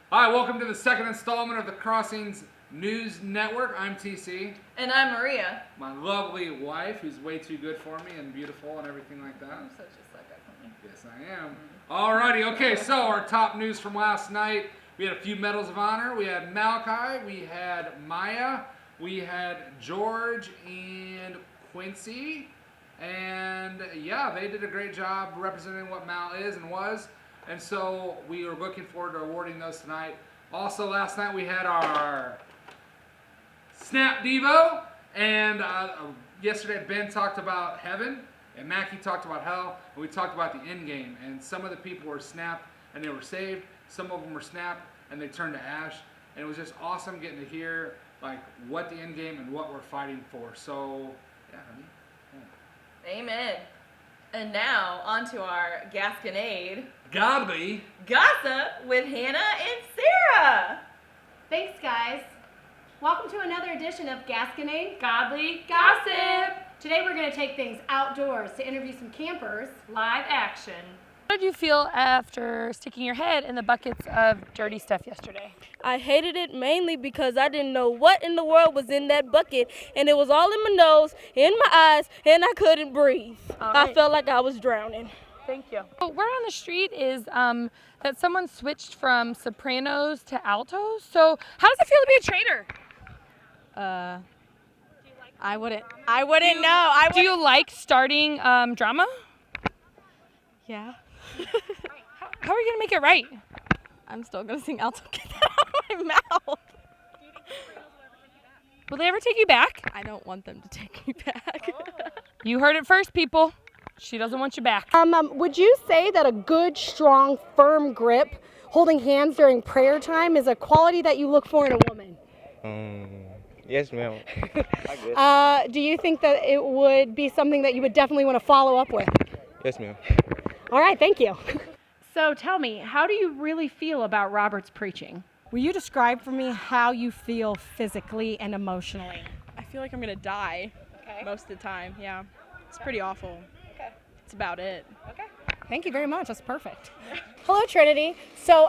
Hi, welcome to the second installment of the Crossings News Network. I'm TC. And I'm Maria. My lovely wife, who's way too good for me and beautiful and everything like that. I'm such a sucker, honey. Yes, I am. Alrighty, okay, so our top news from last night. We had a few medals of honor. We had Malachi, we had Maya, we had George and Quincy. And yeah, they did a great job representing what Mal is and was. And so we are looking forward to awarding those tonight. Also, last night we had our Snap Devo. And yesterday Ben talked about heaven. And Mackie talked about hell. And we talked about the end game. And some of the people were snapped and they were saved. Some of them were snapped and they turned to ash. And it was just awesome getting to hear like what the end game and what we're fighting for. So, yeah, honey. Yeah. Amen. And now, on to our Gasconade Godly Gossip with Hannah and Sarah. Thanks, guys. Welcome to another edition of Gasconade Godly Gossip. Today we're going to take things outdoors to interview some campers. Live action. How did you feel after sticking your head in the buckets of dirty stuff yesterday? I hated it mainly because I didn't know what in the world was in that bucket, and it was all in my nose, in my eyes, and I couldn't breathe. All right. I felt like I was drowning. Thank you. Word on the street is that someone switched from sopranos to altos. So how does it feel to be a traitor? I wouldn't know. Do you like starting drama? Yeah. How are you gonna make it right? I'm still gonna sing alto. Get that out of my mouth. Will they ever take you back? I don't want them to take me back. You heard it first, people. She doesn't want you back. Would you say that a good, strong, firm grip, holding hands during prayer time, is a quality that you look for in a woman? Yes, ma'am. I guess. Do you think that it would be something that you would definitely want to follow up with? Yes, ma'am. All right, thank you. So tell me, how do you really feel about Robert's preaching? Will you describe for me how you feel physically and emotionally? I feel like I'm gonna die most of the time. Yeah, it's pretty awful. Okay. That's about it. Thank you very much. That's perfect. Hello, Trinity. So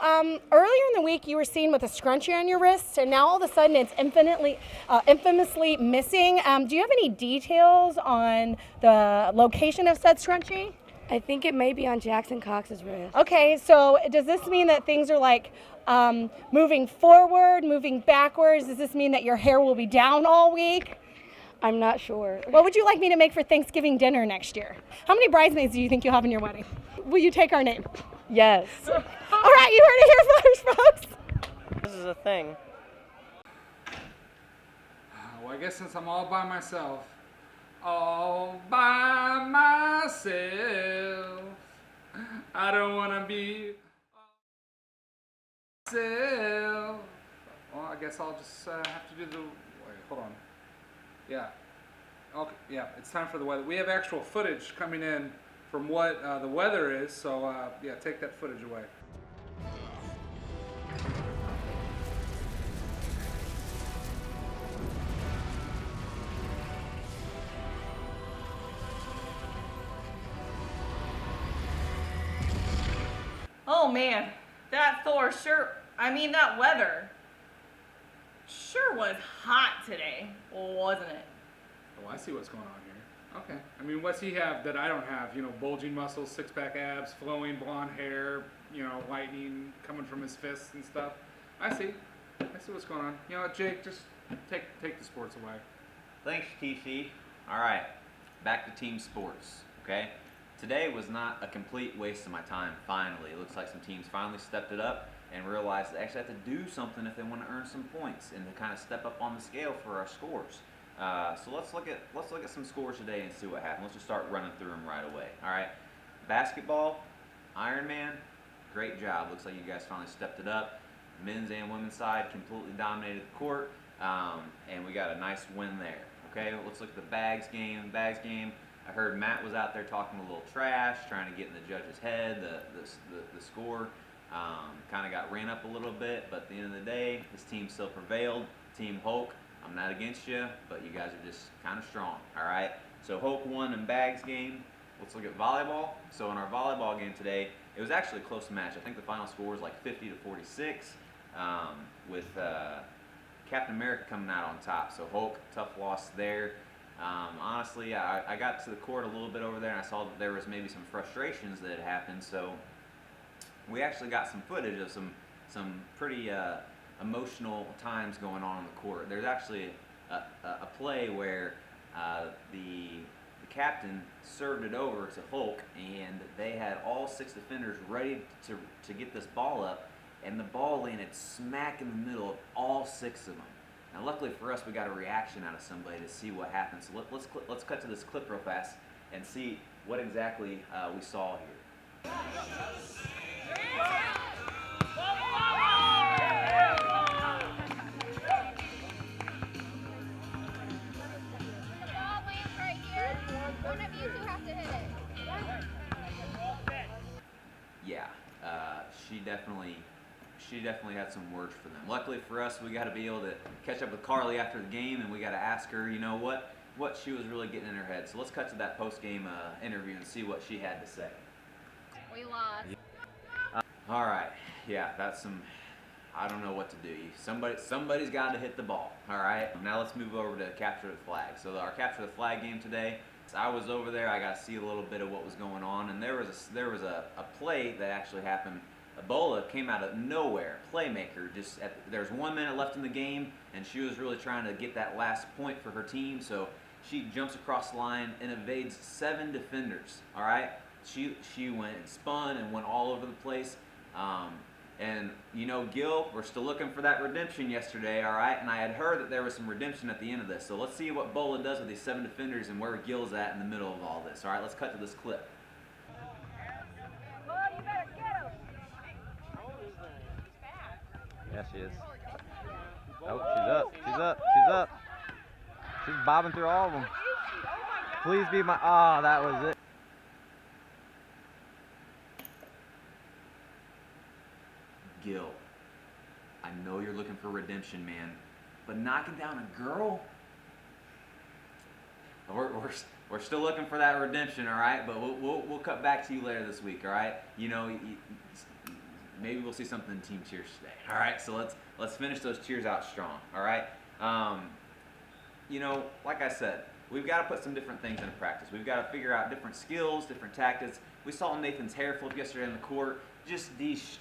earlier in the week, you were seen with a scrunchie on your wrist, and now all of a sudden it's infamously missing. Do you have any details on the location of said scrunchie? I think it may be on Jackson Cox's wrist. Okay, so does this mean that things are like moving forward, moving backwards? Does this mean that your hair will be down all week? I'm not sure. What would you like me to make for Thanksgiving dinner next year? How many bridesmaids do you think you'll have in your wedding? Will you take our name? Yes. All right, you heard it here first, folks. This is a thing. Well, I guess since I'm all by myself, I don't want to be myself. Well, I guess I'll just have to do the. Wait, hold on. Yeah. Okay. Yeah, it's time for the weather. We have actual footage coming in from what the weather is. So yeah, take that footage away. Oh man, that that weather sure was hot today, wasn't it? Oh, I see what's going on here. Okay. I mean, what's he have that I don't have? You know, bulging muscles, six-pack abs, flowing blonde hair, you know, lightning coming from his fists and stuff. I see what's going on. You know what, Jake, just take the sports away. Thanks, TC. All right, back to team sports, okay? Today was not a complete waste of my time, finally. It looks like some teams finally stepped it up and realized they actually have to do something if they want to earn some points and to kind of step up on the scale for our scores. So let's look at some scores today and see what happened. Let's just start running through them right away. All right, basketball, Ironman, great job. Looks like you guys finally stepped it up. Men's and women's side completely dominated the court, and we got a nice win there. Okay, let's look at the bags game. I heard Matt was out there talking a little trash, trying to get in the judge's head. The score kind of got ran up a little bit, but at the end of the day, his team still prevailed. Team Hulk, I'm not against you, but you guys are just kind of strong, all right? So Hulk won in bags game. Let's look at volleyball. So in our volleyball game today, it was actually a close match. I think the final score was like 50 to 46. with Captain America coming out on top. So Hulk, tough loss there. Honestly, I got to the court a little bit over there and I saw that there was maybe some frustrations that had happened. So we actually got some footage of some pretty emotional times going on the court. There's actually a play where the captain served it over to Hulk, and they had all 6 defenders ready to get this ball up, and the ball landed smack in the middle of all 6 of them. Now, luckily for us, we got a reaction out of somebody to see what happened. So let's cut to this clip real fast and see what exactly we saw here. Yeah, she definitely had some words for them. Luckily for us, we got to be able to catch up with Carly after the game, and we got to ask her, you know, what she was really getting in her head. So let's cut to that post-game interview and see what she had to say. We lost. All right, yeah, that's some. I don't know what to do. Somebody's got to hit the ball. All right. Now let's move over to capture the flag. So our capture the flag game today. So I was over there. I got to see a little bit of what was going on, and there was a play that actually happened. Ebola came out of nowhere. Playmaker. There's 1 minute left in the game, and she was really trying to get that last point for her team. So she jumps across the line and evades 7 defenders. All right. She went and spun and went all over the place. And, you know, Gil, we're still looking for that redemption yesterday, all right? And I had heard that there was some redemption at the end of this. So let's see what Bola does with these 7 defenders and where Gil's at in the middle of all this. All right, let's cut to this clip. Yeah, she is. Oh, she's up. She's up. She's up. She's bobbing through all of them. Please be my... Oh, that was it. Gil, I know you're looking for redemption, man, but knocking down a girl? We're still looking for that redemption, all right? But we'll cut back to you later this week, all right? You know, maybe we'll see something in team cheers today, all right? So let's finish those cheers out strong, all right? You know, like I said, we've got to put some different things into practice. We've got to figure out different skills, different tactics. We saw Nathan's hair flip yesterday in the court. Just these.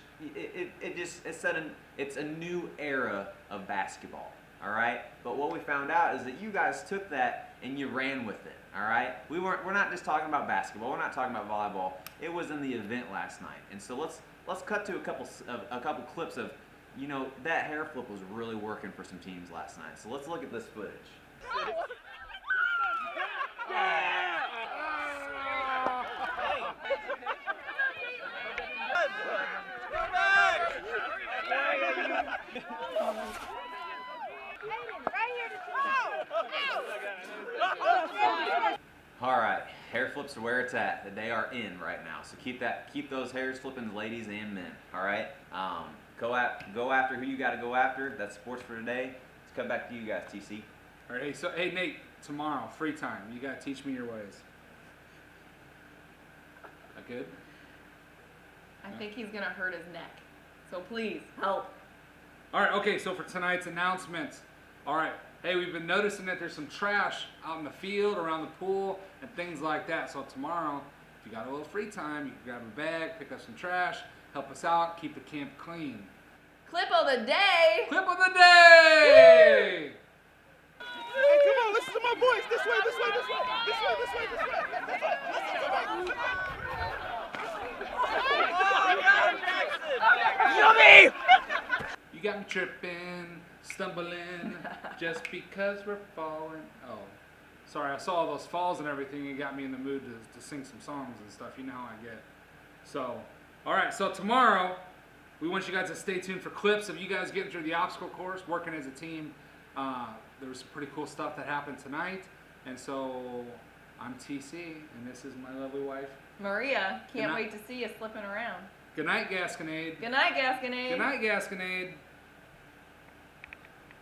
It's a new era of basketball, all right? But what we found out is that you guys took that and you ran with it, all right? We're not just talking about basketball. We're not talking about volleyball. It was in the event last night, and so let's cut to a couple clips of, you know, that hair flip was really working for some teams last night. So let's look at this footage. All right, hair flips are where it's at. They are in right now. So keep those hairs flipping, ladies and men. All right, go after who you got to go after. That's sports for today. Let's cut back to you guys, TC. All right, hey Nate, tomorrow free time. You gotta teach me your ways. That good? I think he's gonna hurt his neck. So please help. All right, okay. So for tonight's announcements, all right. Hey, we've been noticing that there's some trash out in the field, around the pool, and things like that. So tomorrow, if you got a little free time, you can grab a bag, pick up some trash, help us out, keep the camp clean. Clip of the day. Clip of the day. Hey, come on, listen to my voice. This way, this way, this way, this way, this way, this way. That's right. Listen to me. Yummy! You got me tripping, stumbling, just because we're falling. Oh, sorry, I saw all those falls and everything. It got me in the mood to sing some songs and stuff. You know how I get. So, all right, so tomorrow, we want you guys to stay tuned for clips of you guys getting through the obstacle course, working as a team. There was some pretty cool stuff that happened tonight. And so, I'm TC, and this is my lovely wife. Maria, can't wait to see you slipping around. Good night, Gasconade. Good night, Gasconade. Good night, Gasconade.